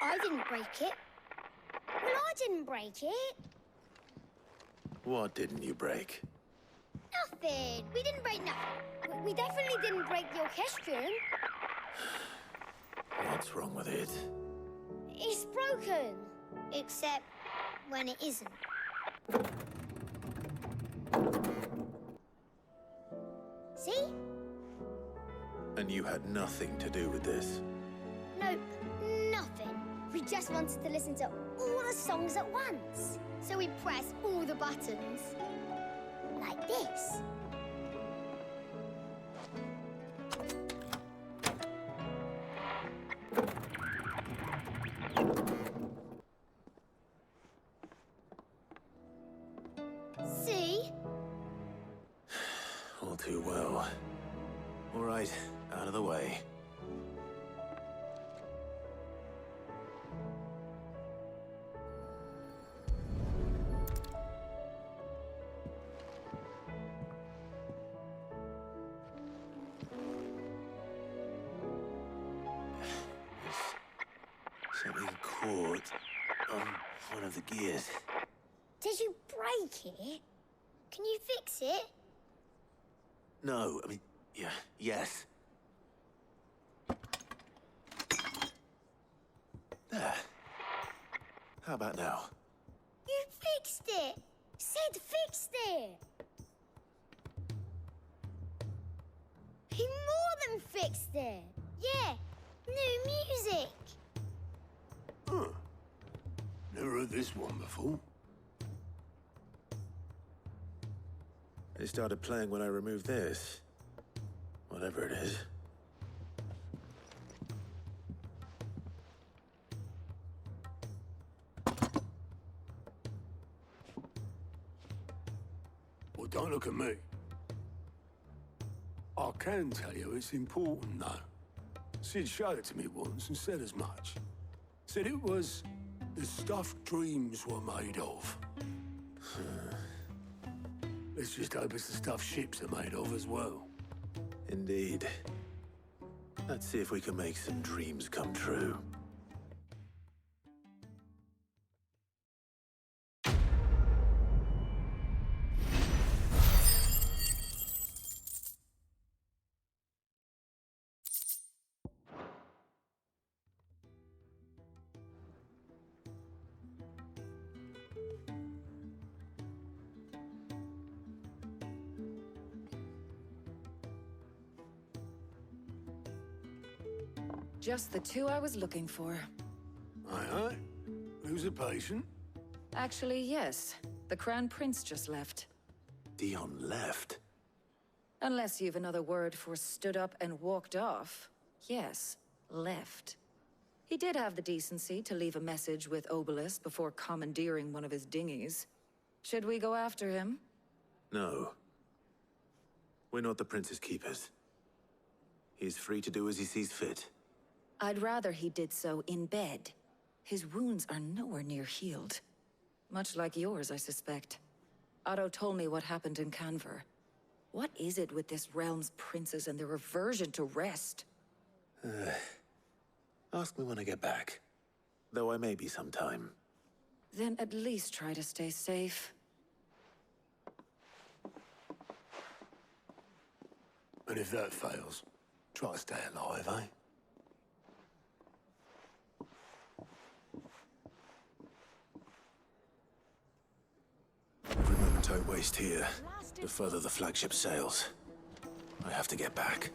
I didn't break it. Well, I didn't break it. What didn't you break? Nothing. We didn't break nothing. We definitely didn't break the orchestrion. What's wrong with it? It's broken. Except when it isn't. See? And you had nothing to do with this? Nope, nothing. We just wanted to listen to all the songs at once. So we pressed all the buttons. Like this. See? All too well. All right, out of the way. Something caught on one of the gears. Did you break it? Can you fix it? No, I mean, yeah, yes. There. How about now? You fixed it! Sid fixed it! He more than fixed it! Yeah, new music! Huh. Never heard this one before. It started playing when I removed this. Whatever it is. Well, don't look at me. I can tell you it's important, though. Sid showed it to me once and said as much. Said it was the stuff dreams were made of. Let's just hope it's the stuff ships are made of as well. Indeed. Let's see if we can make some dreams come true. Just the two I was looking for. Aye, aye. Who's a patient? Actually, yes. The Crown Prince just left. Dion left. Unless you've another word for stood up and walked off. Yes, left. He did have the decency to leave a message with Obelisk before commandeering one of his dinghies. Should we go after him? No. We're not the Prince's keepers. He's free to do as he sees fit. I'd rather he did so in bed. His wounds are nowhere near healed. Much like yours, I suspect. Otto told me what happened in Canver. What is it with this realm's princes and their aversion to rest? Ask me when I get back. Though I may be sometime. Then at least try to stay safe. And if that fails, try to stay alive, eh? Every moment I waste here, the further the flagship sails. I have to get back.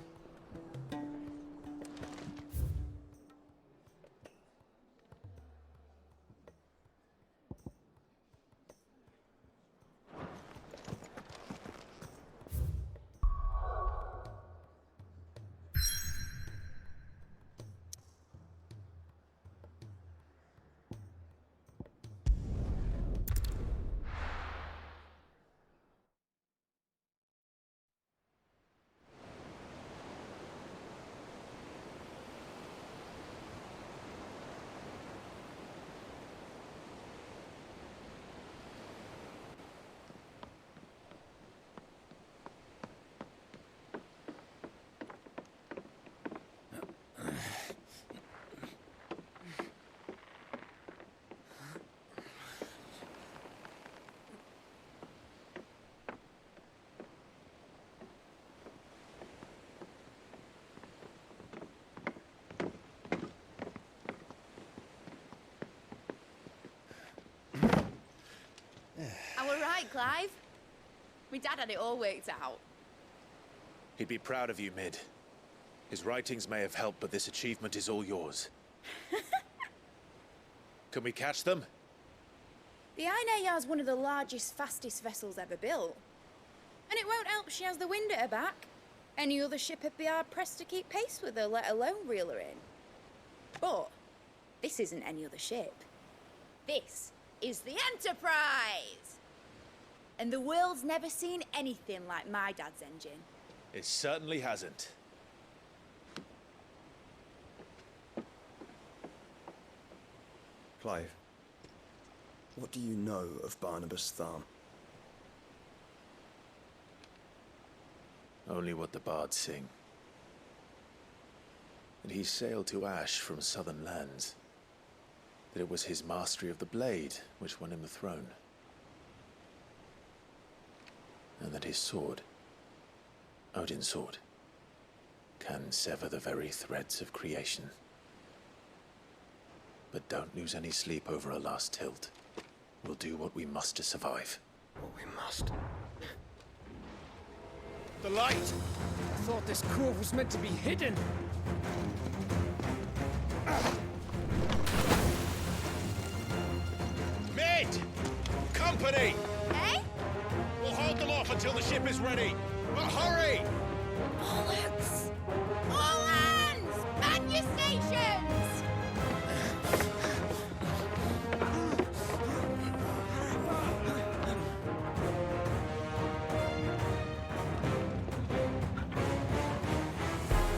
Clive. My dad had it all worked out. He'd be proud of you, Mid. His writings may have helped, but this achievement is all yours. Can we catch them? The Iron Yard's one of the largest, fastest vessels ever built. And it won't help she has the wind at her back. Any other ship would be hard-pressed to keep pace with her, let alone reel her in. But this isn't any other ship. This is the Enterprise! And the world's never seen anything like my dad's engine. It certainly hasn't. Clive, what do you know of Barnabas Tharm? Only what the bards sing. That he sailed to Ash from southern lands. That it was his mastery of the blade which won him the throne. And that his sword, Odin's sword, can sever the very threads of creation. But don't lose any sleep over a last tilt. We'll do what we must to survive. What we must. The light! I thought this cove was meant to be hidden. Mid! Company! Eh? We'll hold them off until the ship is ready. But hurry! Bollocks! All hands! Man your stations!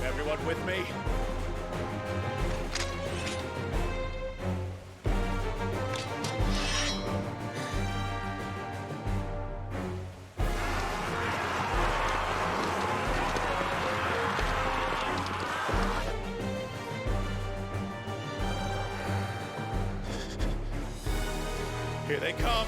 Everyone with me? Here they come.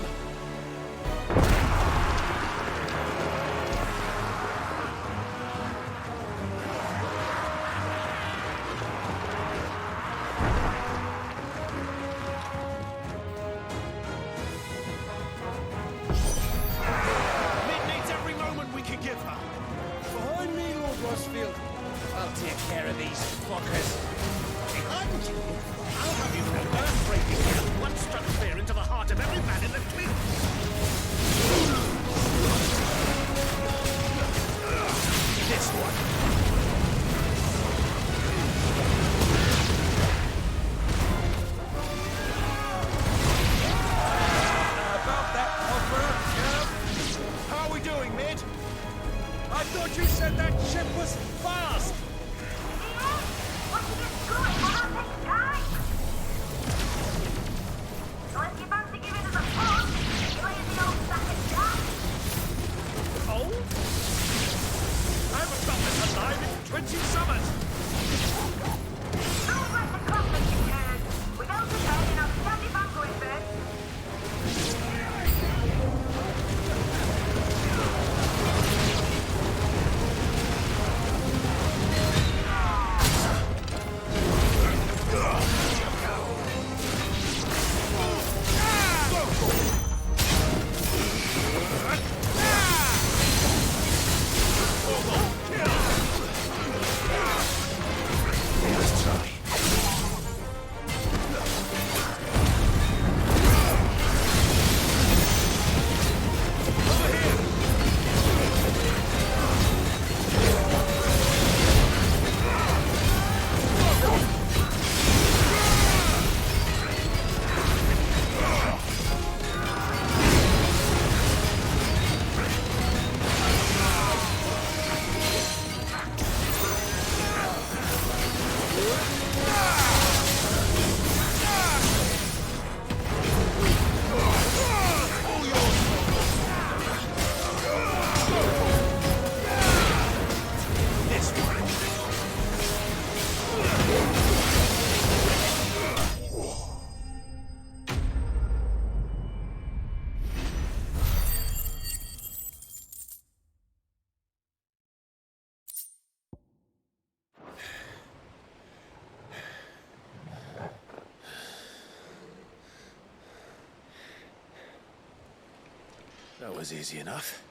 Mid needs every moment we can give her. Behind me, Lord Rosfield. I'll take care of these fuckers. Behind you? I'll have you know earth-breaking one struck fear into the heart of every man in the fleet. This one. About that offer, yeah? How are we doing, Mid? I thought you said that ship was fast! That was easy enough.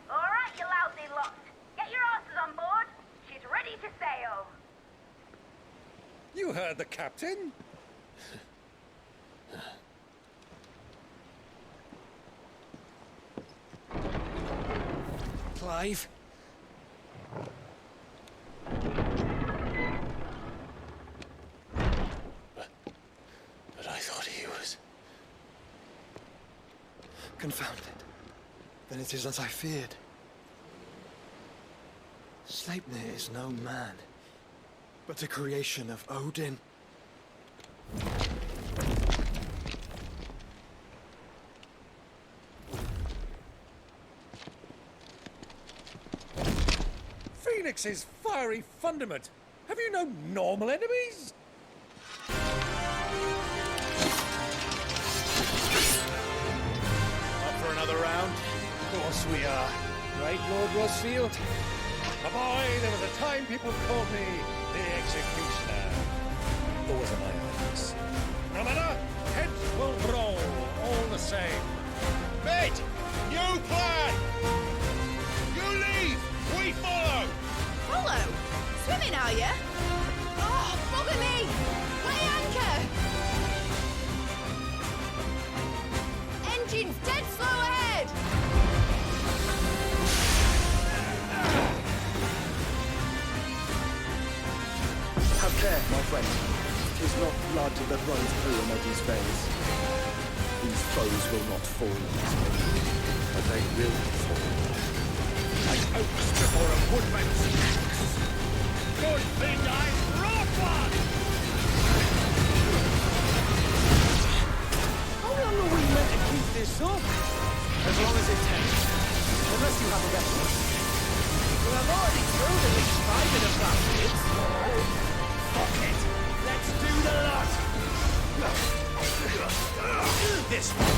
All right, you lousy lot. Get your asses on board. She's ready to sail. You heard the captain. Clive? But I thought he was... Confounded. Then it is as I feared. Sleipnir is no man, but a creation of Odin. Phoenix's fiery fundament. Have you no normal enemies? Up for another round? Of course we are. Right, Lord Rosfield? A boy, there was a time people called me the Executioner. Or was it my eyes? No matter, heads will roll, all the same. Mate, new plan! You leave, we follow! Follow? Swimming, are you? Oh, bugger me! Weigh anchor! Engine's dead slow ahead! Have care, my friend. 'Tis not blood that runs through Emoji's veins. These foes will not fall, but they will fall. Like oaks before a woodman's axe. Good thing I brought one! How long are we meant to keep this up? As long as it takes. Unless you have a better one. Well, I've already thrown at least 5 of the bastards. Fuck it! Let's do the lot! This one!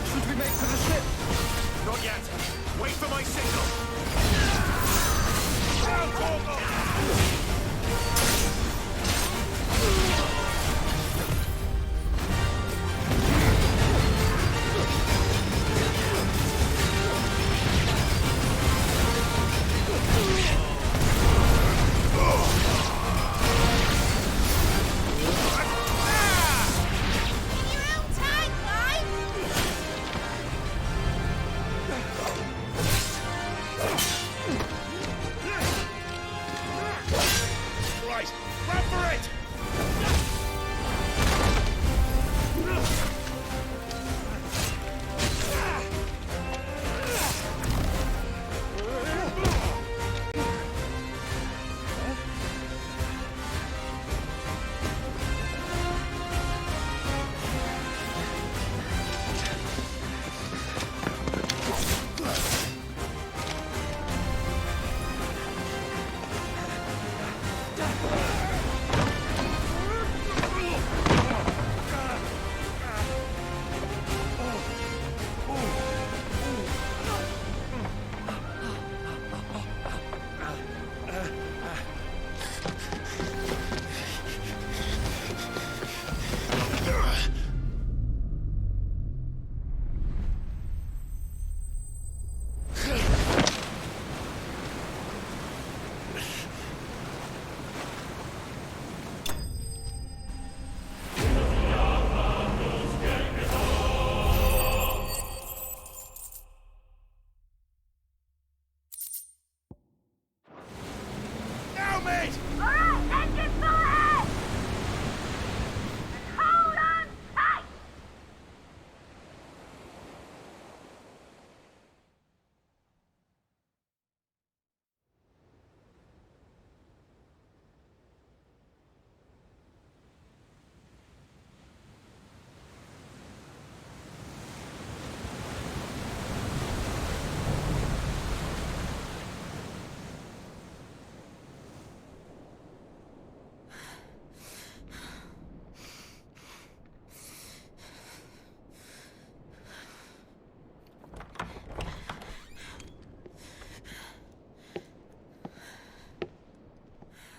Should we make for the ship? Not yet. Wait for my signal. Down, Corvo! In your own time, Clive! Right, grab for it!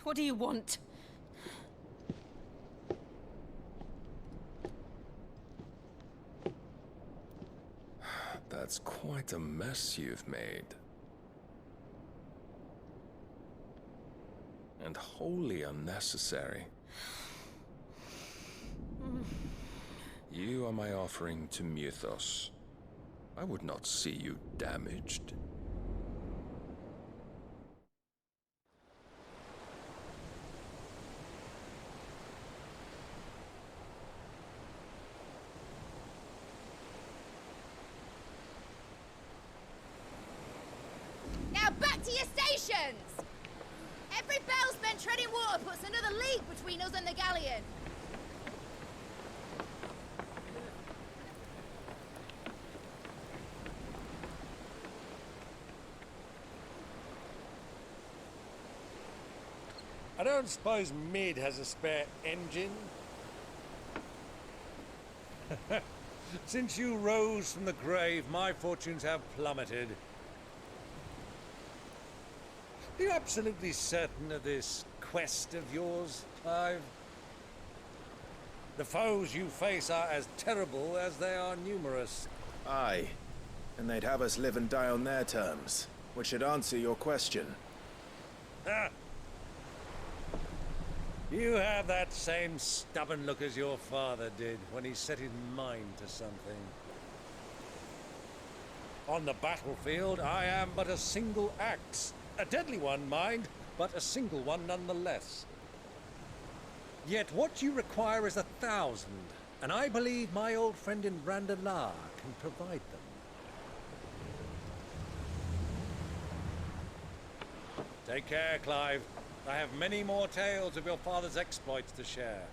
What do you want? That's quite a mess you've made. And wholly unnecessary. You are my offering to Mythos. I would not see you damaged. Now back to your stations! Every bell spent treading water puts another league between us and the galleon. I don't suppose Mid has a spare engine? Since you rose from the grave, my fortunes have plummeted. Are you absolutely certain of this quest of yours, Clive? The foes you face are as terrible as they are numerous. Aye. And they'd have us live and die on their terms, which should answer your question. Ah! You have that same stubborn look as your father did when he set his mind to something. On the battlefield, I am but a single axe. A deadly one, mind, but a single one nonetheless. Yet what you require is 1,000, and I believe my old friend in Randalar can provide them. Take care, Clive. I have many more tales of your father's exploits to share.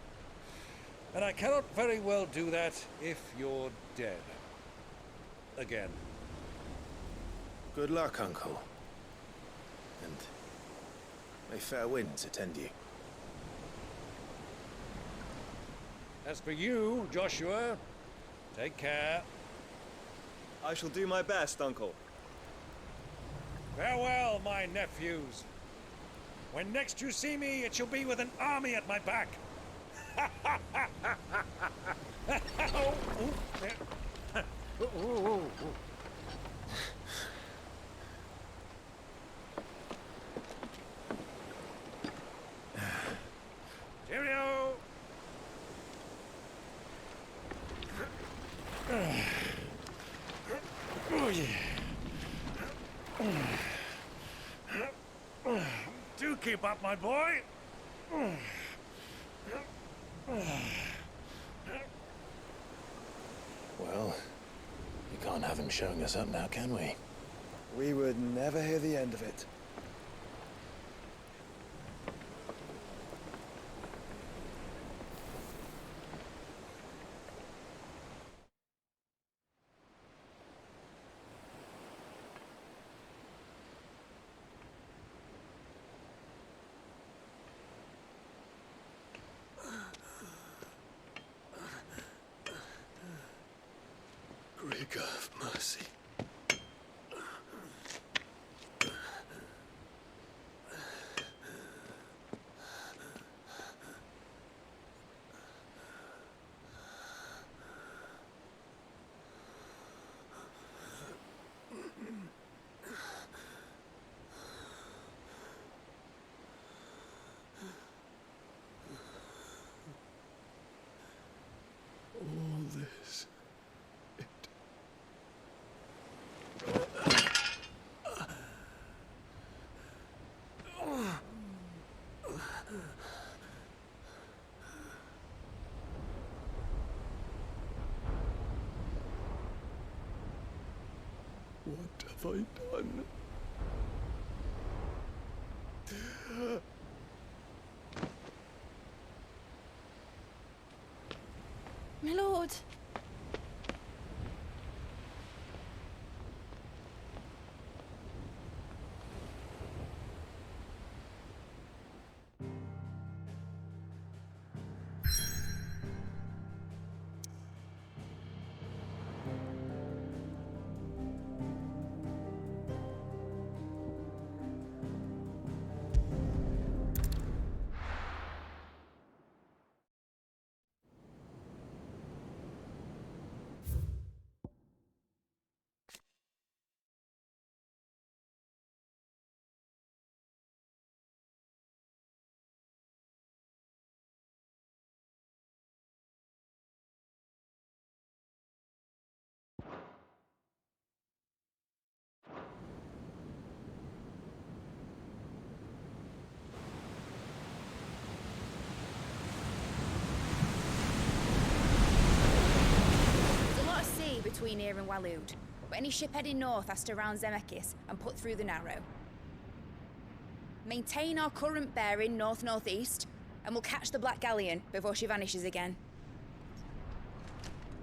And I cannot very well do that if you're dead. Again. Good luck, Uncle. And may fair winds attend you. As for you, Joshua, take care. I shall do my best, Uncle. Farewell, my nephews. When next you see me, it shall be with an army at my back. Cheerio! Oh, yeah. Do keep up, my boy. Well, you can't have him showing us up now, can we? We would never hear the end of it. Grigor of mercy. All this. What have I done? My lord. between here and Waloed. But any ship heading north has to round Zemeckis and put through the Narrow. Maintain our current bearing north-northeast, and we'll catch the Black Galleon before she vanishes again.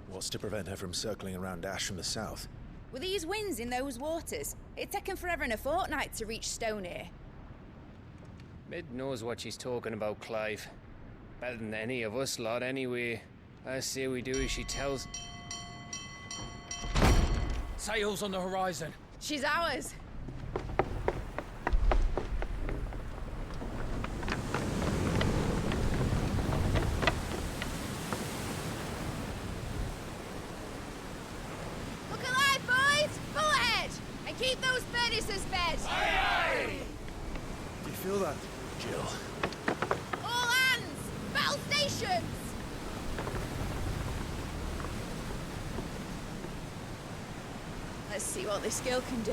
What's to prevent her from circling around Ash from the south? With these winds in those waters, it'd taken forever and a fortnight to reach Stonehenge. Mid knows what she's talking about, Clive. Better than any of us lot, anyway. I say we do as she tells. Sails on the horizon. She's ours. Look alive, boys! Pull ahead! And keep those furnaces fed! Aye, aye! Do you feel that? Jill. All hands! Battle stations! Let's see what this girl can do.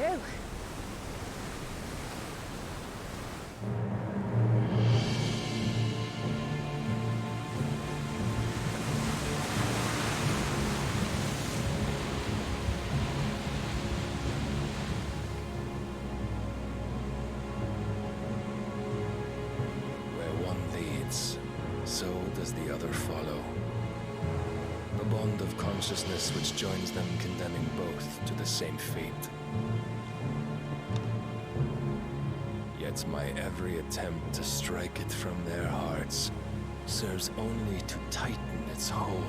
Where one leads, so does the other follow. A bond of consciousness which joins them, condemning both to the same fate. Yet my every attempt to strike it from their hearts serves only to tighten its hold.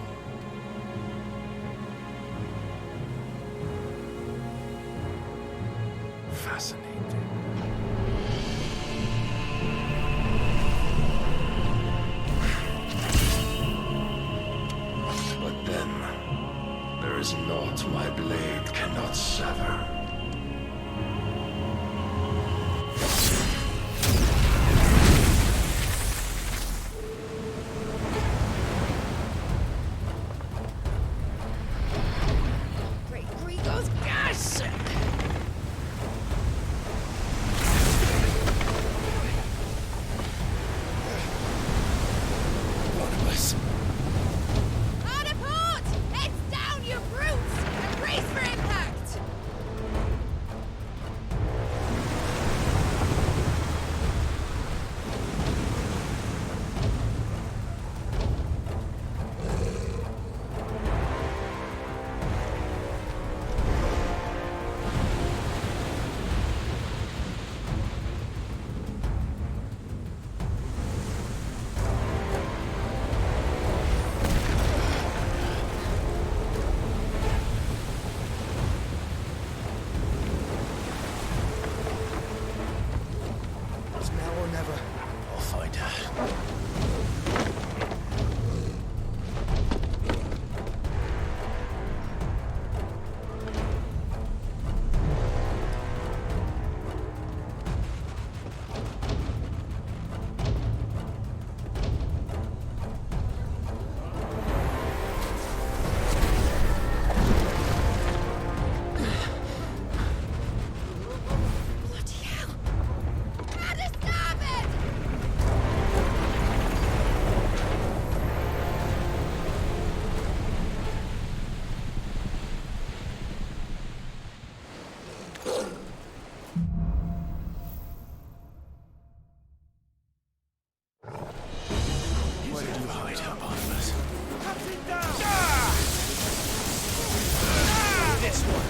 Fascinating. But then, there is naught my blade cannot sever. Great Grigos, gosh! One of us. Hard a port! Heads down, you brutes! And brace for impact! It's now or never. I'll find her. Bloody hell! How to stop it! Where did you hide her, Barnabas? Captain down! This one.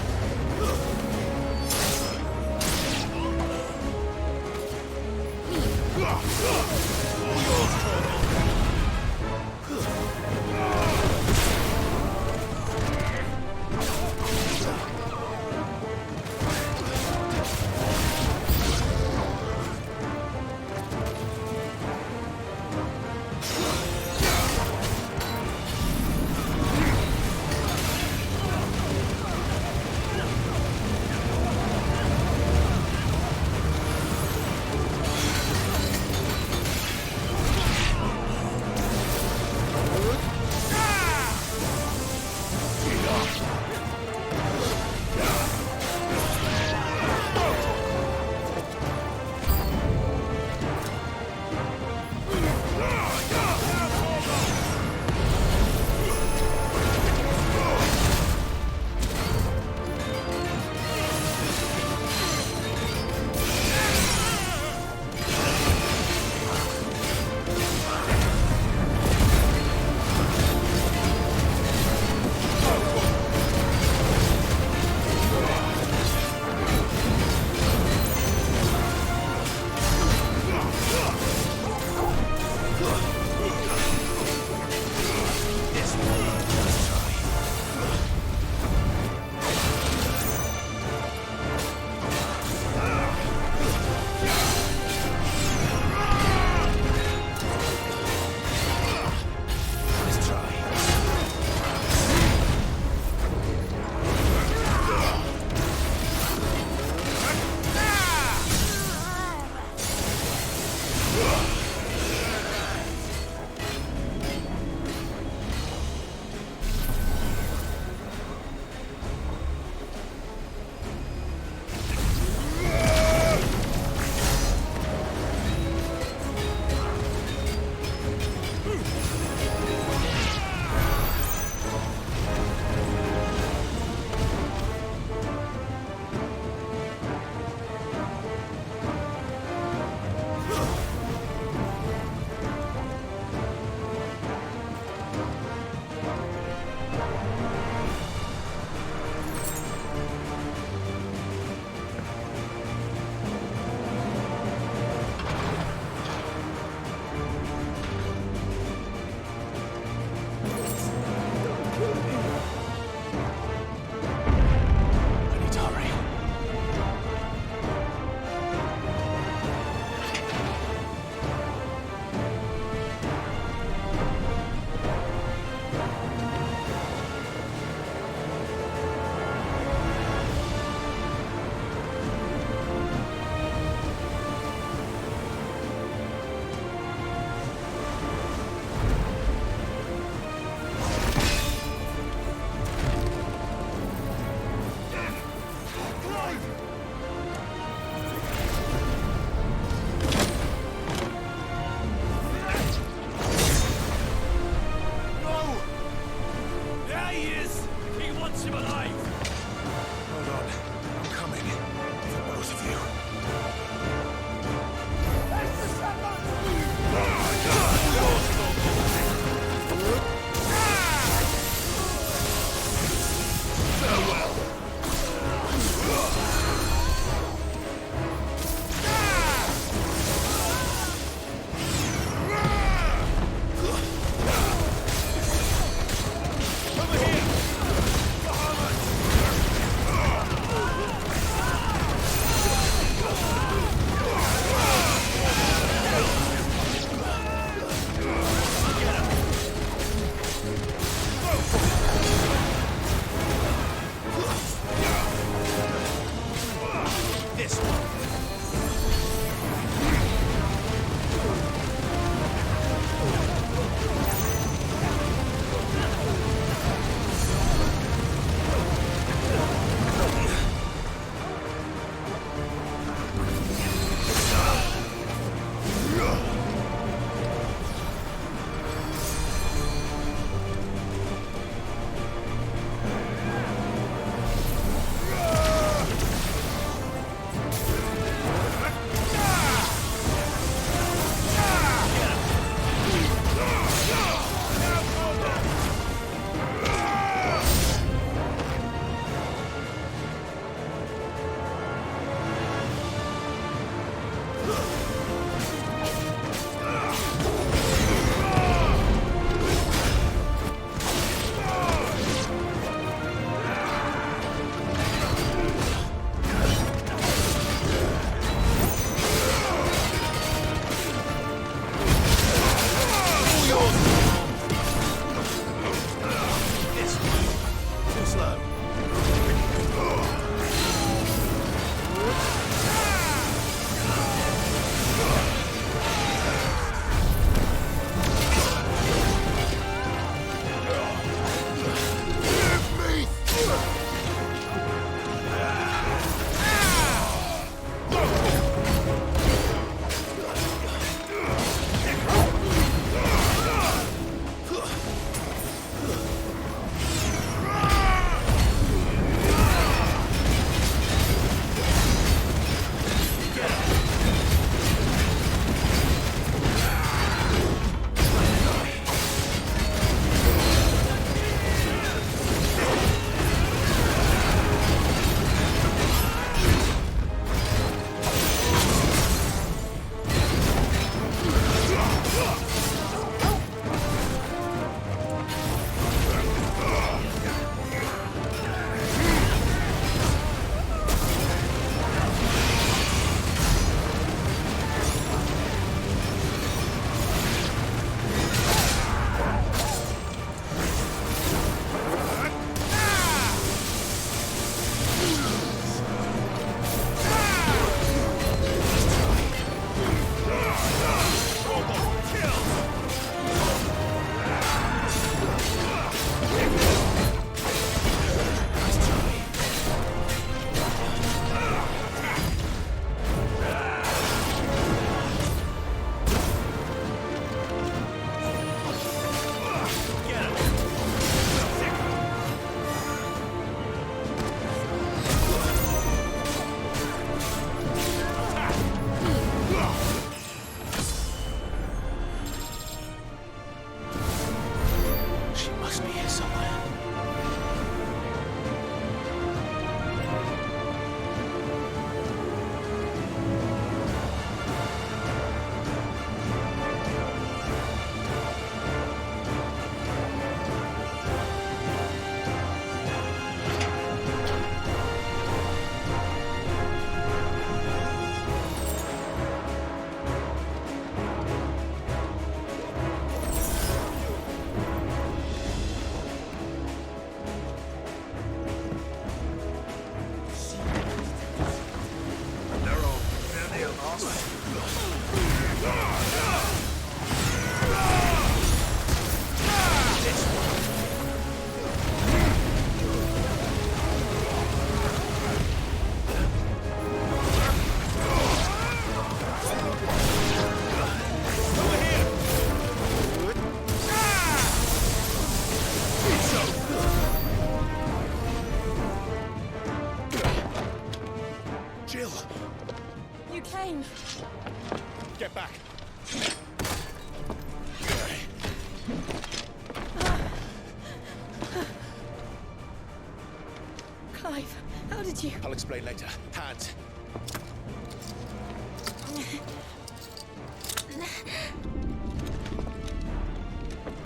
you? I'll explain later. Hands.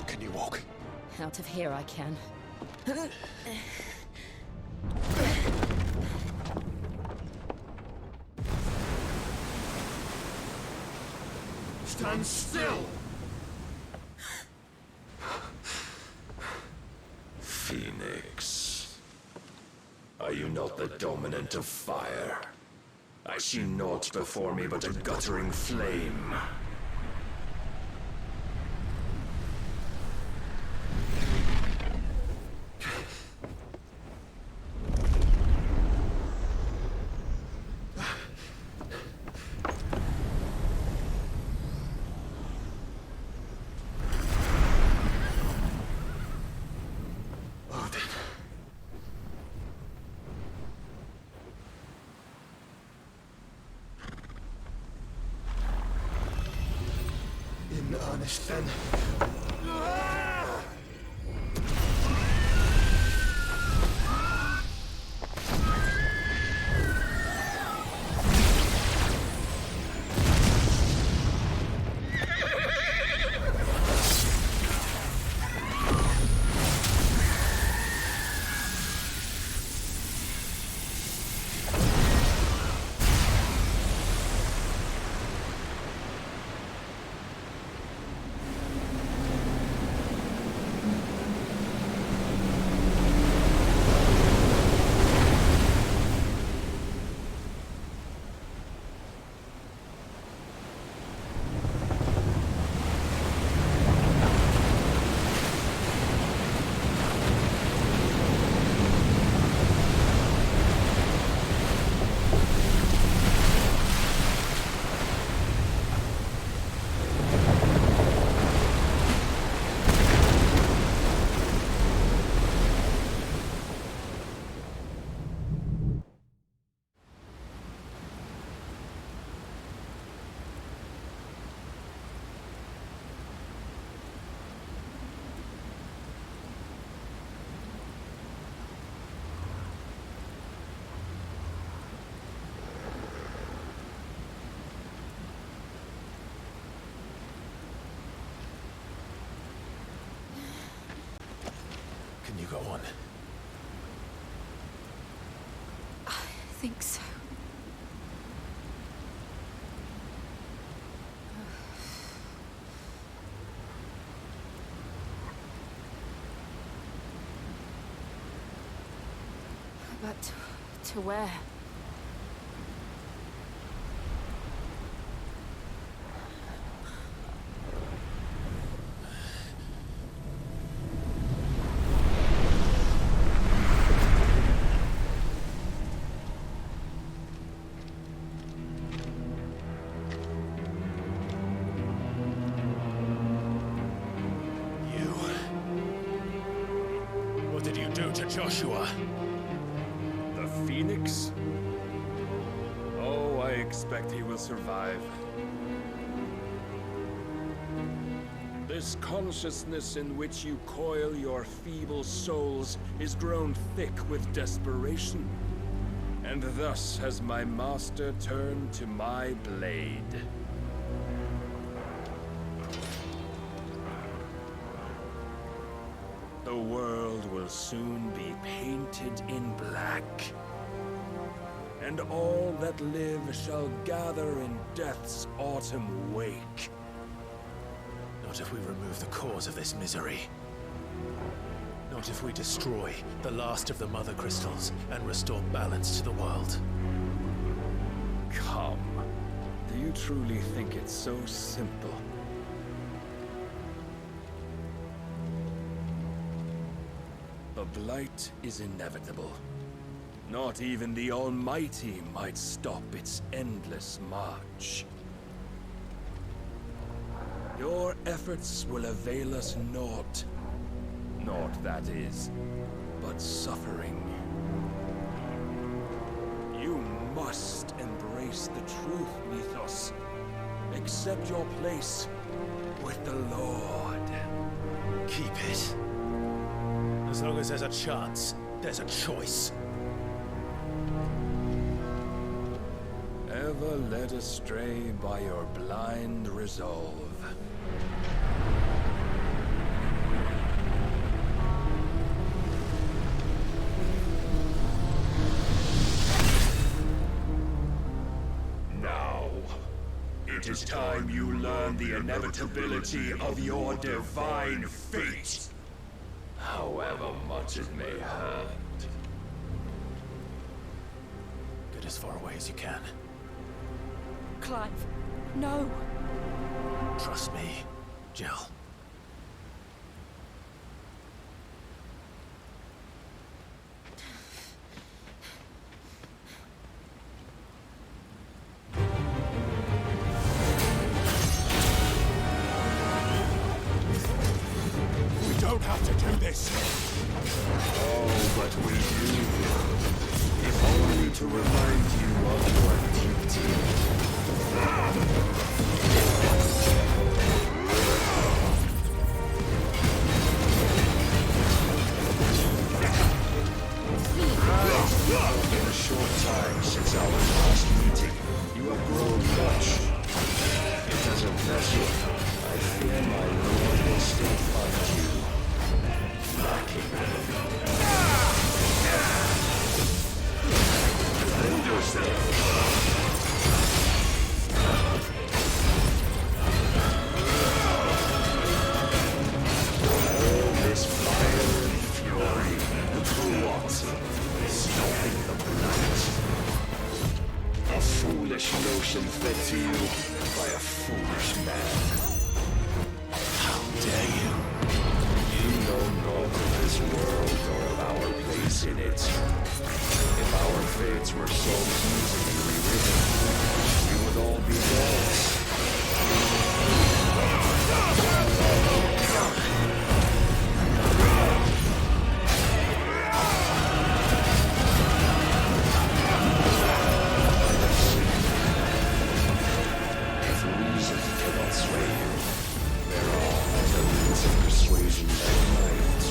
Can you walk? Out of here I can. Stand still! Phoenix. Are you not the dominant of fire? I see naught before me but a guttering flame. In earnest, then. Can you go on? I think so. But to where? What did you do to Joshua? The Phoenix? Oh, I expect he will survive. This consciousness in which you coil your feeble souls is grown thick with desperation. And thus has my master turned to my blade. The world will soon be painted in black. And all that live shall gather in death's autumn wake. Not if we remove the cause of this misery. Not if we destroy the last of the Mother Crystals and restore balance to the world. Come. Do you truly think it's so simple? The blight is inevitable. Not even the Almighty might stop its endless march. Your efforts will avail us naught. Naught, that is, but suffering. You must embrace the truth, Mythos. Accept your place with the Lord. Keep it. As long as there's a chance, there's a choice. led astray by your blind resolve. Now, it is time you learn the inevitability of your divine fate, however much it may hurt. Get as far away as you can. Clive, no. Trust me, Jill. We don't have to do this. Oh, but we do. If only to remind you of your duty. In a short time since our last meeting, you have grown much. Yet as a vessel, I fear my lord will still find you lacking. Defend yourself. All this fire and fury, for what? Stopping the blight. A foolish notion fed to you by a foolish man. How dare you? You know naught of this world or of our place in it. If our fates were so easily rewritten, we would all be gods. If reason cannot sway you, there are other means of persuasion that might.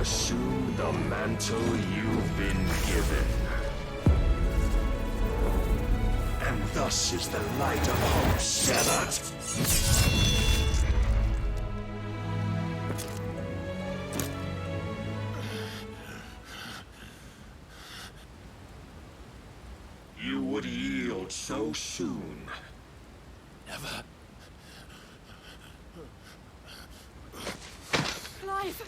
Assume the mantle you've been given. And thus is the light of hope severed. You would yield so soon. Never. Clive!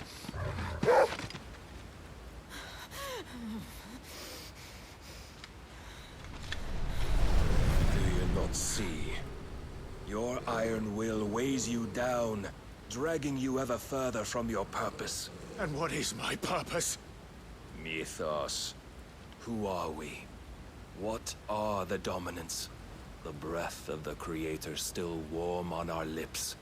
Do you not see? Your iron will weighs you down, dragging you ever further from your purpose. And what is my purpose? Mythos. Who are we? What are the dominants? The breath of the Creator still warm on our lips.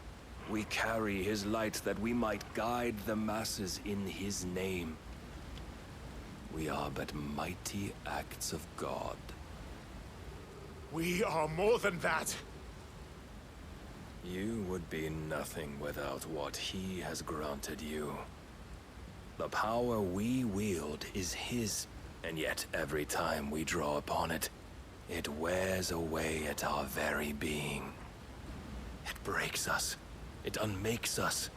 We carry his light that we might guide the masses in his name. We are but mighty acts of God. We are more than that. You would be nothing without what he has granted you. The power we wield is his, and yet every time we draw upon it, it wears away at our very being. It breaks us. It unmakes us,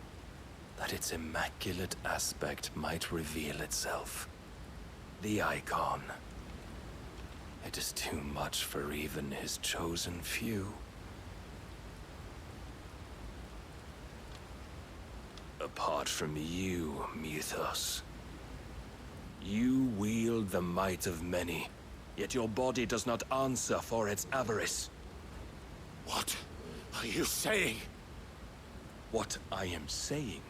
that its immaculate aspect might reveal itself. The icon. It is too much for even his chosen few. Apart from you, Mythos, you wield the might of many, yet your body does not answer for its avarice. What are you saying? What I am saying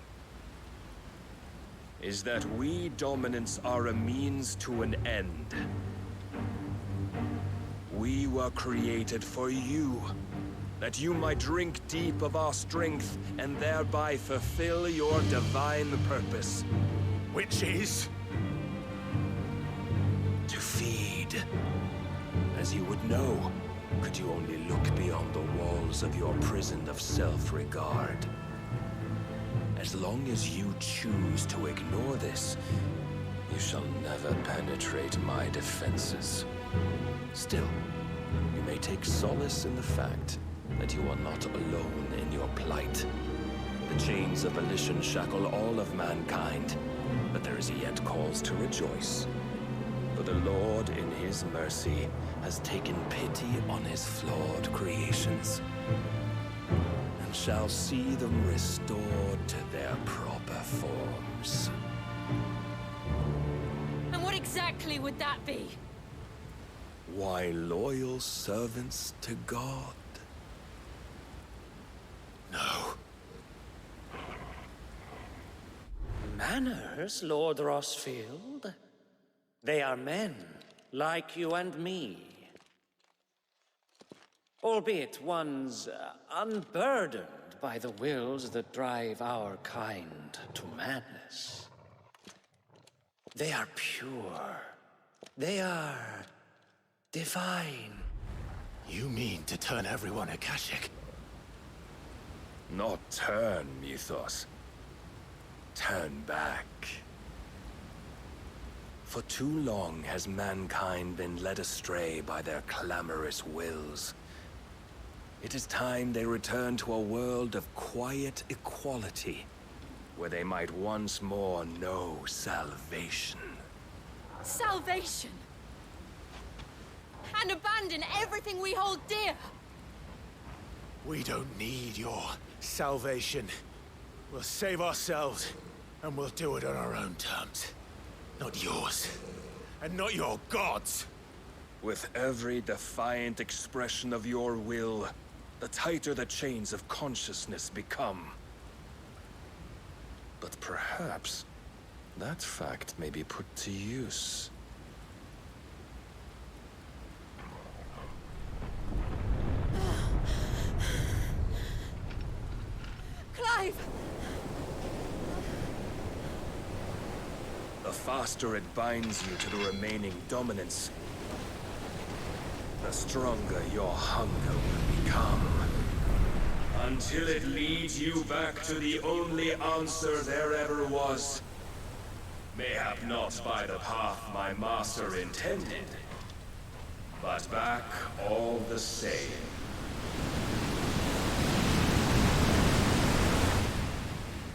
is that we dominants are a means to an end. We were created for you, that you might drink deep of our strength and thereby fulfill your divine purpose. Which is? To feed. As you would know, could you only look beyond the walls of your prison of self-regard. As long as you choose to ignore this, you shall never penetrate my defenses. Still, you may take solace in the fact that you are not alone in your plight. The chains of volition shackle all of mankind, but there is yet cause to rejoice. For the Lord, in his mercy, has taken pity on his flawed creations, and shall see them restored to their proper forms. And what exactly would that be? Why, loyal servants to God. No. Manners, Lord Rossfield? They are men, like you and me. Albeit ones unburdened by the wills that drive our kind to madness. They are pure. They are divine. You mean to turn everyone Akashic? Not turn, Mythos. Turn back. For too long has mankind been led astray by their clamorous wills. It is time they return to a world of quiet equality, where they might once more know salvation. Salvation? And abandon everything we hold dear? We don't need your salvation. We'll save ourselves, and we'll do it on our own terms. Not yours. And not your gods. With every defiant expression of your will, the tighter the chains of consciousness become. But perhaps that fact may be put to use. Clive! The faster it binds you to the remaining dominance, the stronger your hunger will become. Until it leads you back to the only answer there ever was. Mayhap not by the path my master intended, but back all the same.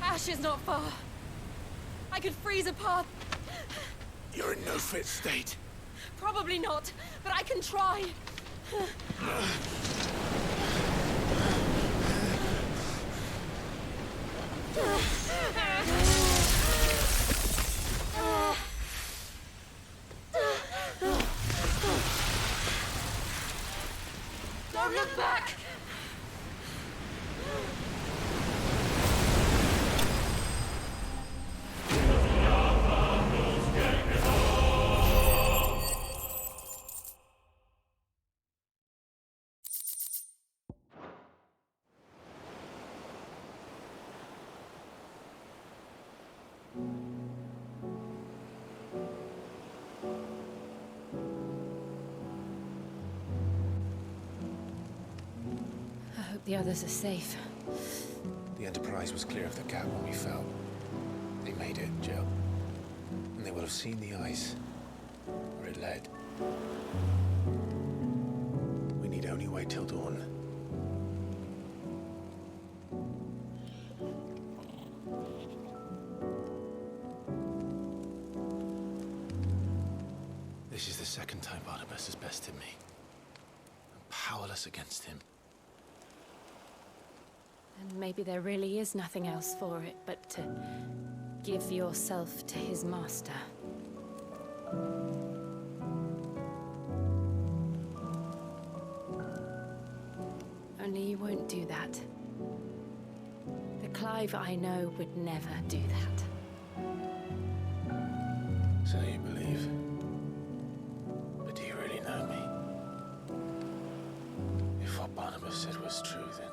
Ash is not far. I could freeze a path. You're in no fit state. Probably not, but I can try. Don't look back! I hope the others are safe. The Enterprise was clear of the gap when we fell. They made it, Jill. And they will have seen the ice where it led. We need only wait till dawn. This is the second time Barnabas has bested me. I'm powerless against him. And maybe there really is nothing else for it but to give yourself to his master. Only you won't do that. The Clive, I know, would never do that. So you believe? But do you really know me? If what Barnabas said was true, then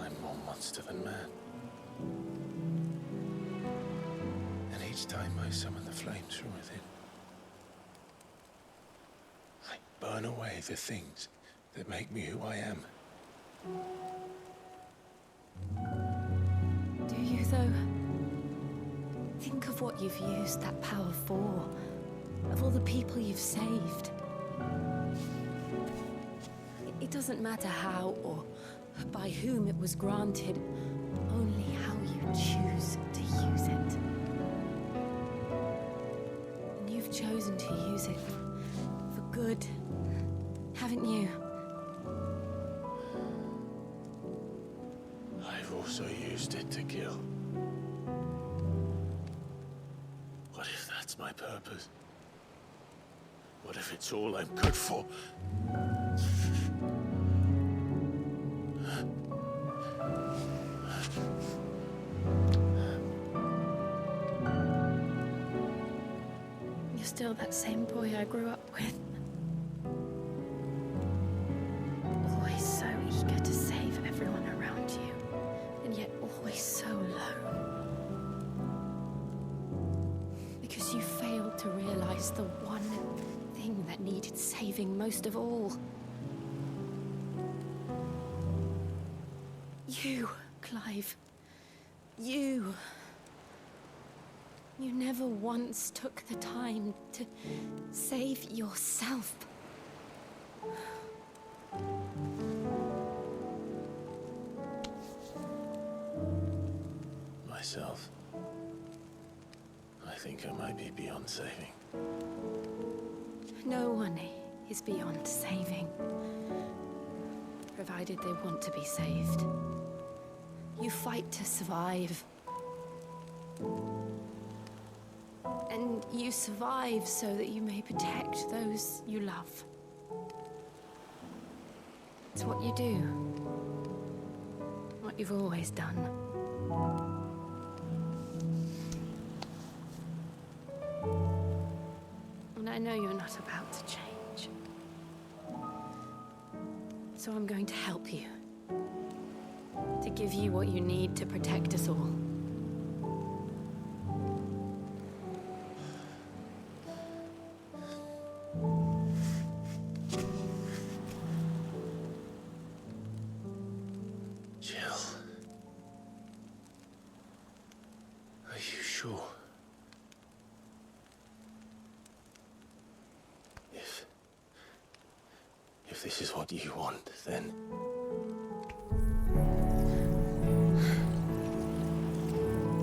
I'm more monster than man. And each time I summon the flames from within, I burn away the things that make me who I am. Do you, though? Think of what you've used that power for. Of all the people you've saved. It doesn't matter how or by whom it was granted, only how you choose to use it. And you've chosen to use it for good, haven't you? I've also used it to kill. What if that's my purpose? What if it's all I'm good for? You're still that same boy I grew up with. Always so eager to save everyone around you, and yet always so lone. Because you failed to realize the one thing that needed saving most of all. You, Clive. You. You never once took the time to save yourself. Myself. I think I might be beyond saving. No one is beyond saving, provided they want to be saved. You fight to survive. And you survive so that you may protect those you love. It's what you do. What you've always done. And I know you're not about to change. So I'm going to help you. To give you what you need to protect us all. Jill. Are you sure? If this is what you want, then...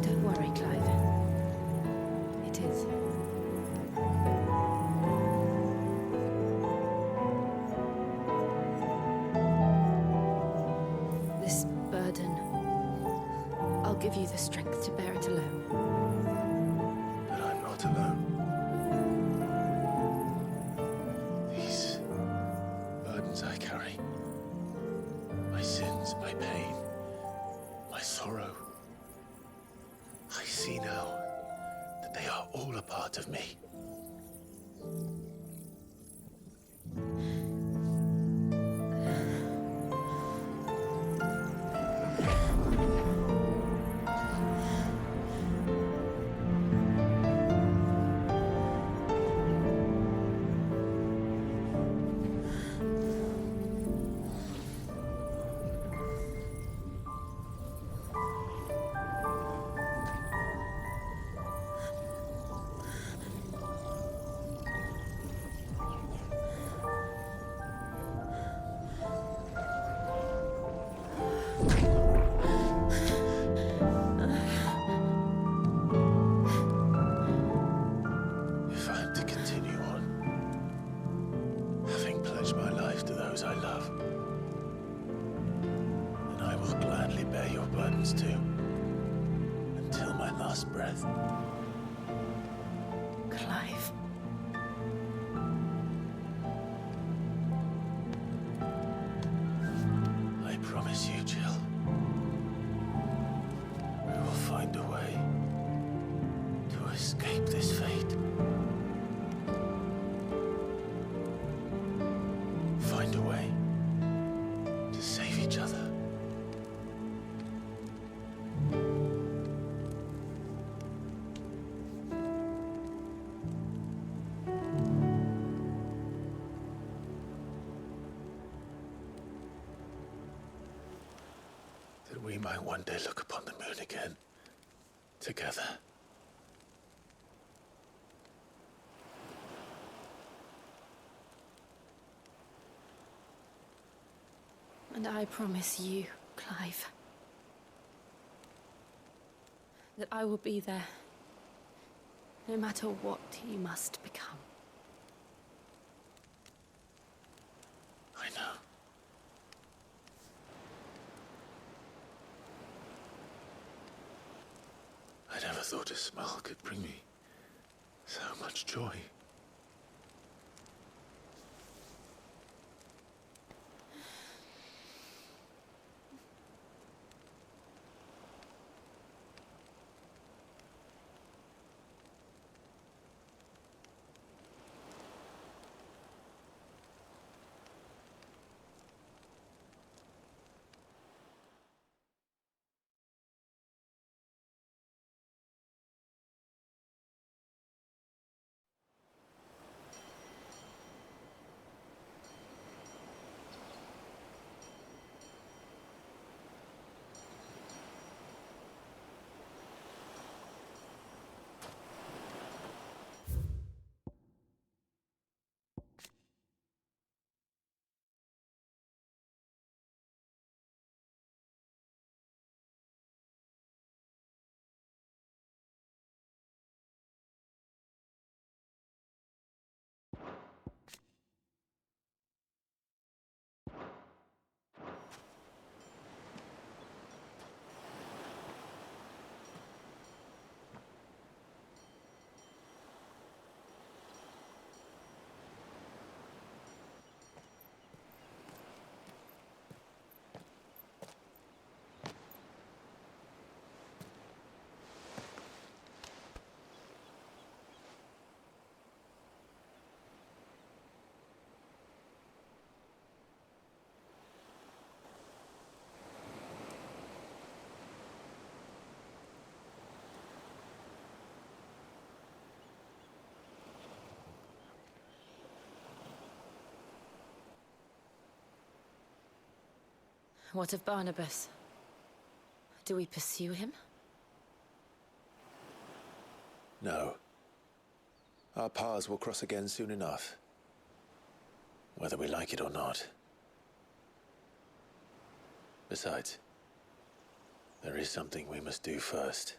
Don't worry, Clive. It is. This burden, I'll give you the strength to bear it alone. But I'm not alone. These burdens I carry, my sins, my pain, my sorrow, I see now that they are all a part of me. Until my last breath. Clive. I promise you, Jill. we might one day look upon the moon again, together. And I promise you, Clive, that I will be there, no matter what you must become. I know. I never thought a smile could bring me so much joy. What of Barnabas? Do we pursue him? No. Our paths will cross again soon enough. Whether we like it or not. Besides, there is something we must do first.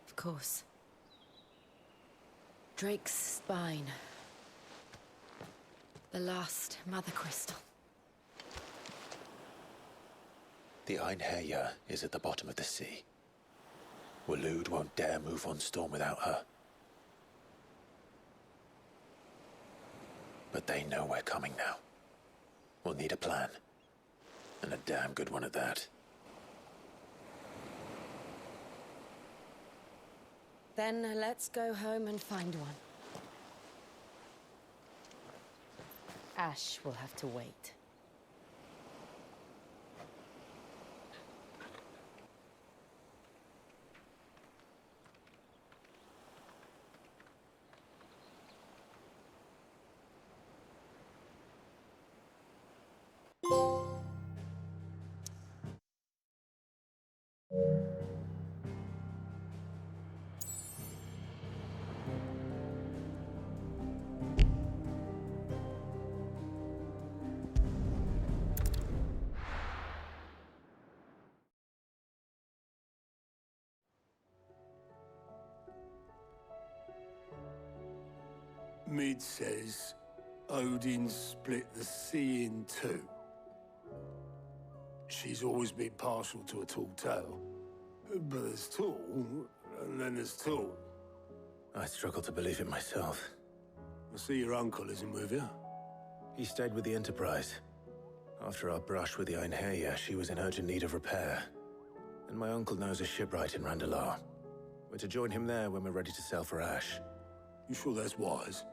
Of course. Drake's spine. The last Mother Crystal. The Einherjar is at the bottom of the sea. Waloed won't dare move on Storm without her. But they know we're coming now. We'll need a plan. And a damn good one at that. Then let's go home and find one. Ash will have to wait. Mid says Odin split the sea in two. She's always been partial to a tall tale. But there's tall, and then there's tall. I struggle to believe it myself. I see your uncle isn't with you. He stayed with the Enterprise. After our brush with the Einherjar, she was in urgent need of repair. And my uncle knows a shipwright in Randalar. We're to join him there when we're ready to sail for Ash. You sure that's wise?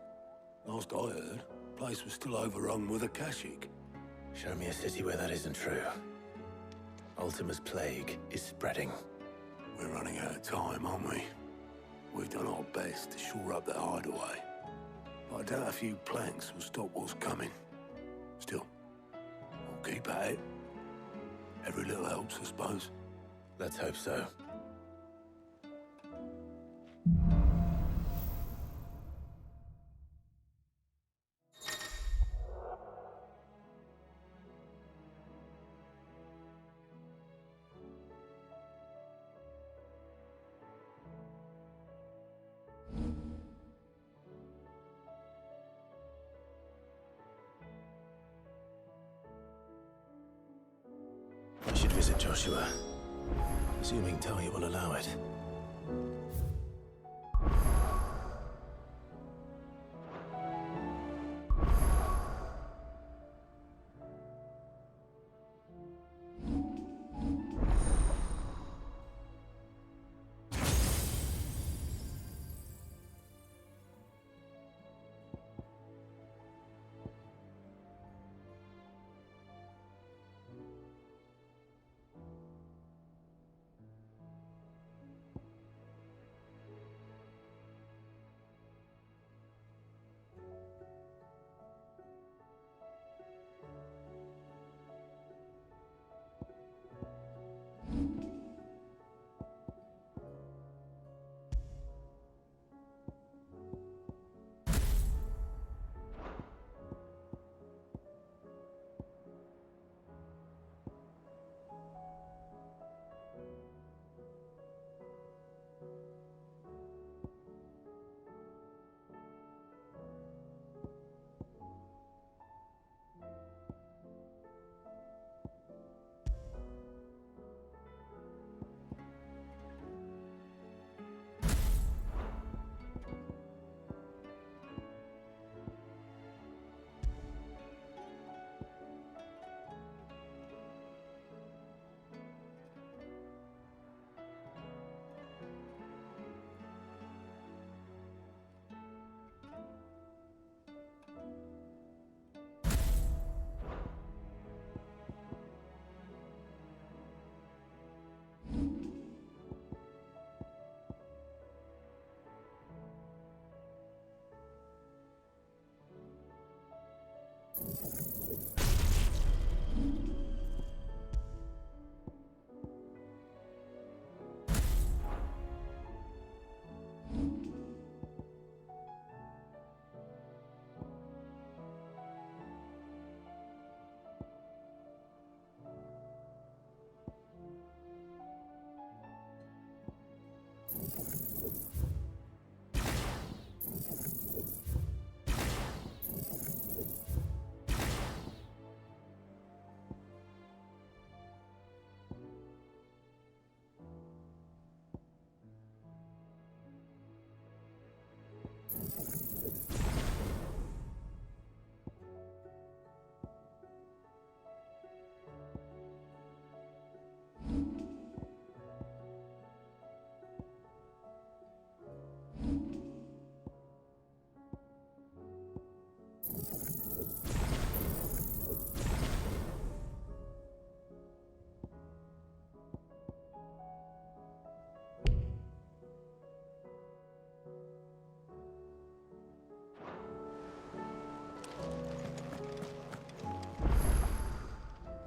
Last I heard, the place was still overrun with Akashic. Show me a city where that isn't true. Ultima's plague is spreading. We're running out of time, aren't we? We've done our best to shore up that hideaway. But I doubt a few planks will stop what's coming. Still, we'll keep at it. Every little helps, I suppose. Let's hope so. I should visit Joshua, assuming Talia will allow it.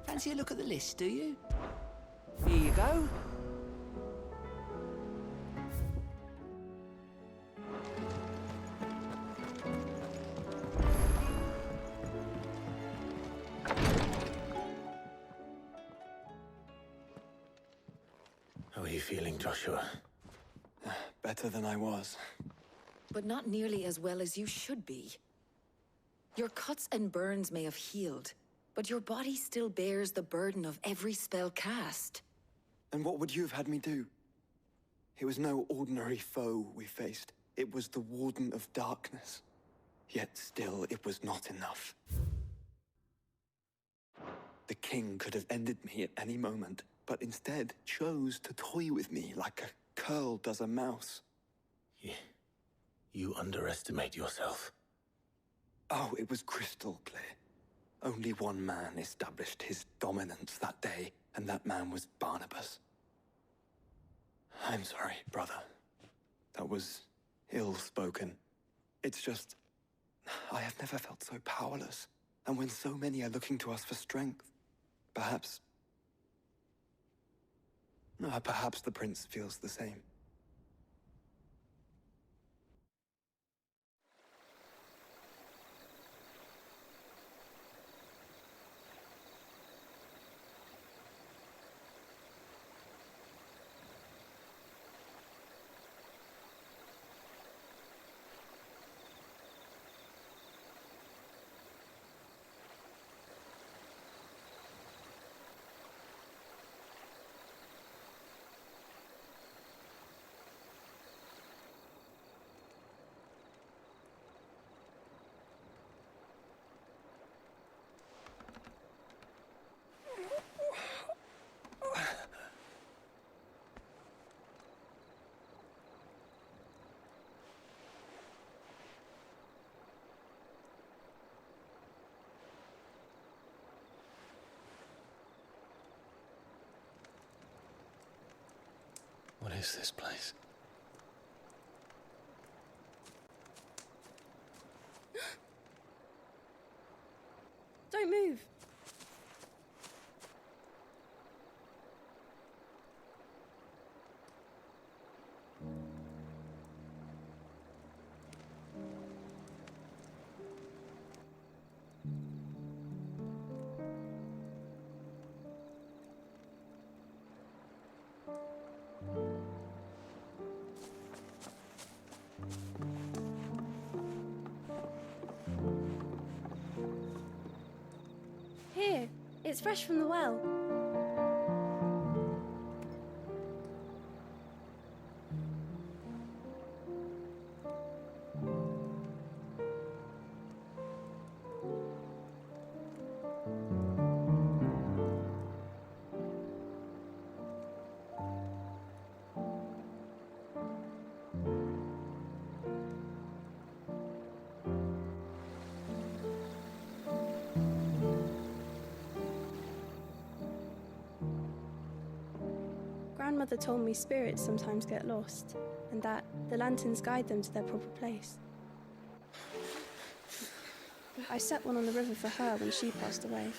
Fancy a look at the list, do you? Here you go. How are you feeling, Joshua? Better than I was. But not nearly as well as you should be. Your cuts and burns may have healed, but your body still bears the burden of every spell cast. And what would you have had me do? It was no ordinary foe we faced. It was the Warden of Darkness. Yet still, it was not enough. The king could have ended me at any moment, but instead chose to toy with me like a curl does a mouse. You underestimate yourself. Oh, it was crystal clear. Only one man established his dominance that day, and that man was Barnabas. I'm sorry, brother. That was ill-spoken. It's just, I have never felt so powerless. And when so many are looking to us for strength, perhaps... perhaps the prince feels the same. What is this place? Don't move. Here, it's fresh from the well. Grandmother told me spirits sometimes get lost, and that the lanterns guide them to their proper place. I set one on the river for her when she passed away.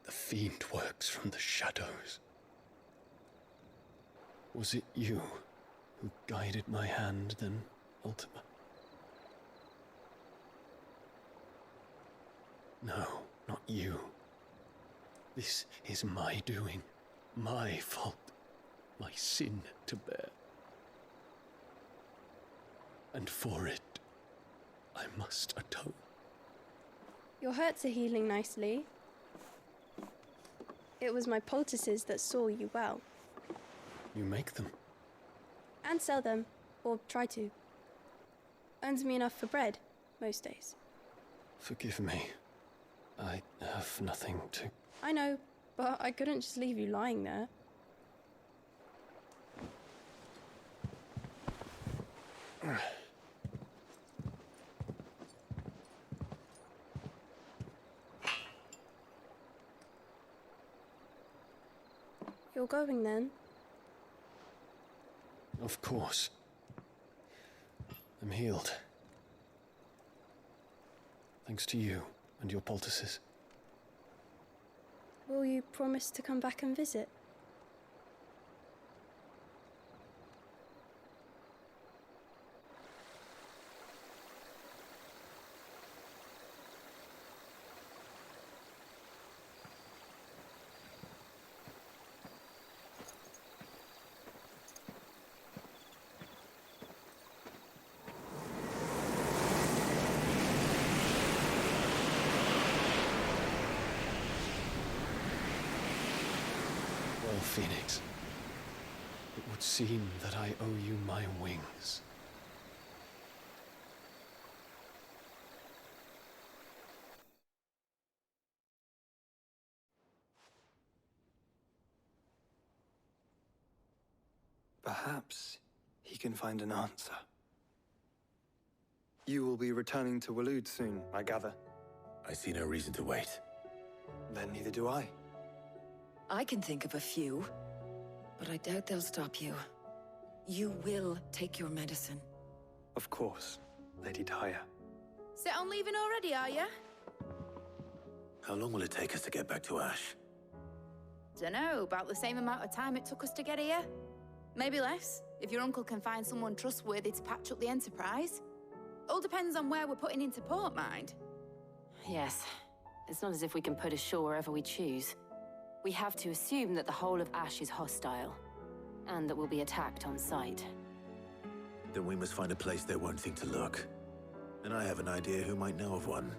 The fiend works from the shadows. Was it you who guided my hand, then, Ultima? No, not you. This is my doing, my fault, my sin to bear. And for it, I must atone. Your hurts are healing nicely. It was my poultices that saw you well. You make them? And sell them, or try to. Earns me enough for bread, most days. Forgive me. I have nothing to... I know, but I couldn't just leave you lying there. You're going then? Of course. I'm healed. Thanks to you and your poultices. Will you promise to come back and visit? Phoenix, it would seem that I owe you my wings. Perhaps he can find an answer. You will be returning to Waloed soon, I gather. I see no reason to wait. Then neither do I. I can think of a few, but I doubt they'll stop you. You will take your medicine. Of course, Lady Daya. Set on leaving already, are ya? How long will it take us to get back to Ash? Dunno, about the same amount of time it took us to get here. Maybe less, if your uncle can find someone trustworthy to patch up the Enterprise. All depends on where we're putting into port, mind. Yes. It's not as if we can put ashore wherever we choose. We have to assume that the whole of Ash is hostile, and that we'll be attacked on sight. Then we must find a place they won't think to look. And I have an idea who might know of one.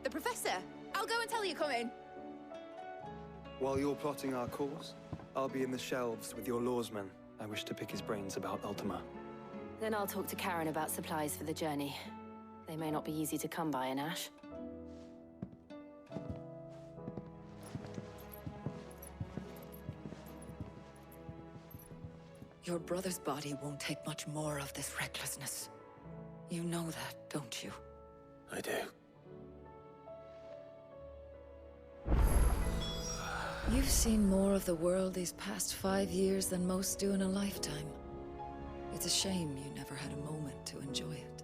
The Professor! I'll go and tell you coming! While you're plotting our course, I'll be in the shelves with your lawsman. I wish to pick his brains about Ultima. Then I'll talk to Karen about supplies for the journey. They may not be easy to come by in Ash. Your brother's body won't take much more of this recklessness. You know that, don't you? I do. You've seen more of the world these past 5 years than most do in a lifetime. It's a shame you never had a moment to enjoy it.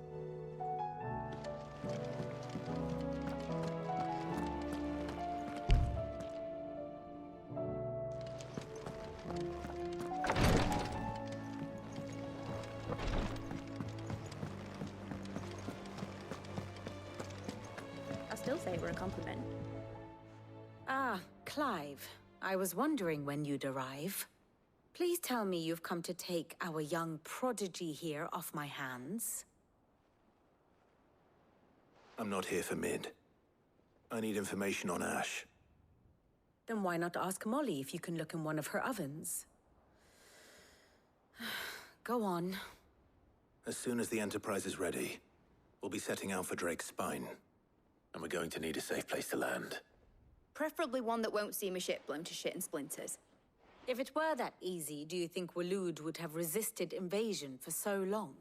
I still say we're a compliment. Ah, Clive. I was wondering when you'd arrive. Please tell me you've come to take our young prodigy here off my hands. I'm not here for Mid. I need information on Ash. Then why not ask Molly if you can look in one of her ovens? Go on. As soon as the Enterprise is ready, we'll be setting out for Drake's Spine. And we're going to need a safe place to land. Preferably one that won't see my ship blown to shit and splinters. If it were that easy, do you think Waloed would have resisted invasion for so long?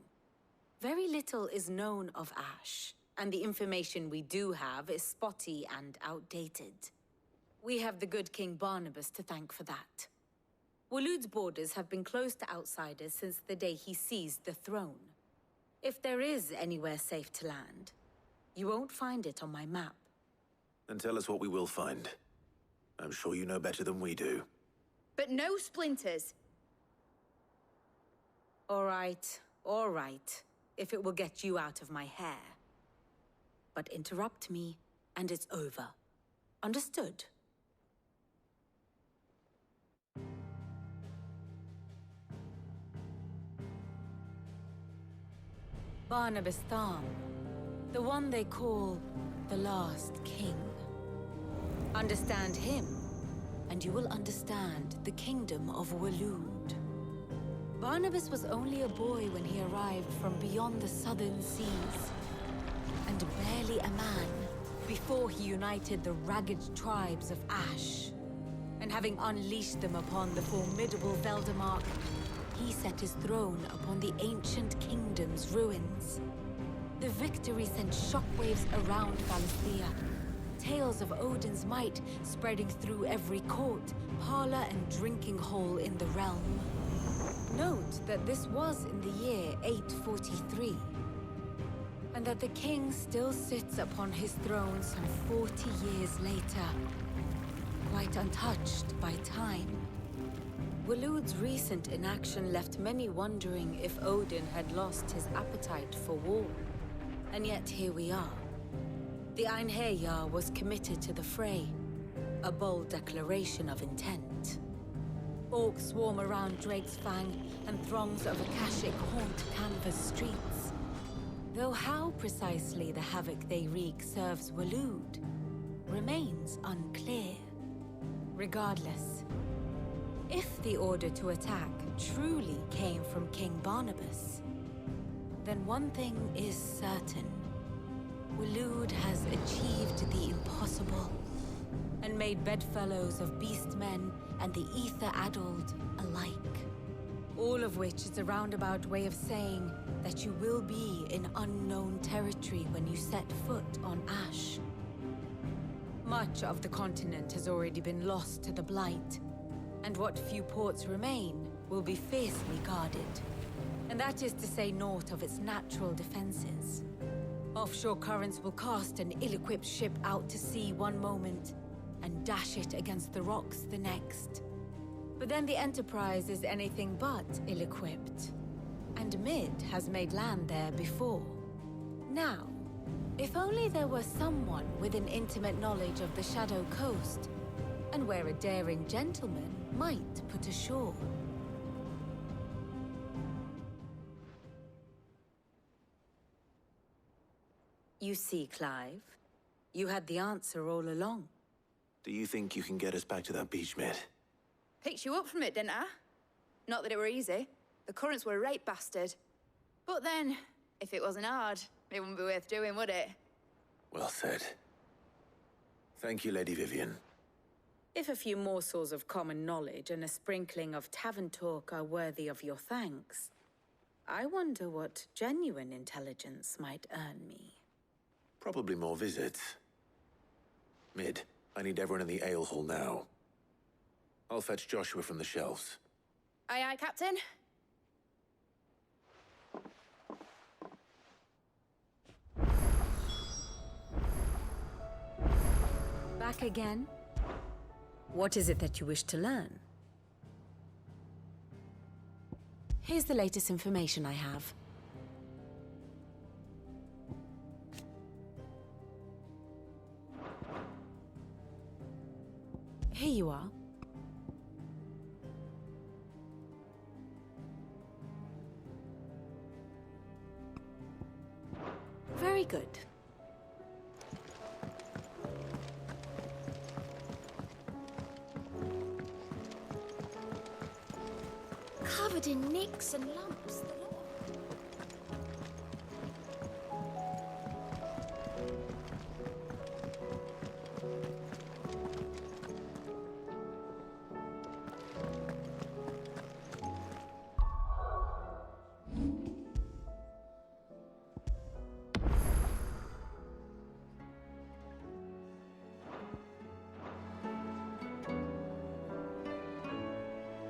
Very little is known of Ash, and the information we do have is spotty and outdated. We have the good King Barnabas to thank for that. Waloed's borders have been closed to outsiders since the day he seized the throne. If there is anywhere safe to land, you won't find it on my map. Then tell us what we will find. I'm sure you know better than we do. But no splinters! All right, if it will get you out of my hair. But interrupt me, and it's over. Understood? Barnabas Tham, the one they call the Last King. Understand him, and you will understand the kingdom of Waloed. Barnabas was only a boy when he arrived from beyond the southern seas, and barely a man before he united the ragged tribes of Ash. And having unleashed them upon the formidable Veldamark, he set his throne upon the ancient kingdom's ruins. The victory sent shockwaves around Valisthea. Tales of Odin's might spreading through every court, parlor, and drinking hole in the realm. Note that this was in the year 843, and that the king still sits upon his throne some 40 years later, quite untouched by time. Waloed's recent inaction left many wondering if Odin had lost his appetite for war. And yet here we are. The Einherjar was committed to the fray, a bold declaration of intent. Orcs swarm around Drake's Fang, and throngs of Akashic haunt Canvas streets. Though how precisely the havoc they wreak serves Waloed remains unclear. Regardless, if the order to attack truly came from King Barnabas, then one thing is certain. Waloed has achieved the impossible, and made bedfellows of beastmen and the ether-addled alike. All of which is a roundabout way of saying that you will be in unknown territory when you set foot on Ash. Much of the continent has already been lost to the Blight, and what few ports remain will be fiercely guarded. And that is to say naught of its natural defenses. Offshore currents will cast an ill-equipped ship out to sea one moment, and dash it against the rocks the next. But then the Enterprise is anything but ill-equipped. And Mid has made land there before. Now, if only there were someone with an intimate knowledge of the Shadow Coast, and where a daring gentleman might put ashore. You see, Clive, you had the answer all along. Do you think you can get us back to that beach, Mid? Picked you up from it, didn't I? Not that it were easy. The currents were a right bastard. But then, if it wasn't hard, it wouldn't be worth doing, would it? Well said. Thank you, Lady Vivian. If a few morsels of common knowledge and a sprinkling of tavern talk are worthy of your thanks, I wonder what genuine intelligence might earn me. Probably more visits. Mid, I need everyone in the ale hall now. I'll fetch Joshua from the shelves. Aye, aye, Captain. Back again? What is it that you wish to learn? Here's the latest information I have. Here you are. Very good. Covered in nicks and lumps.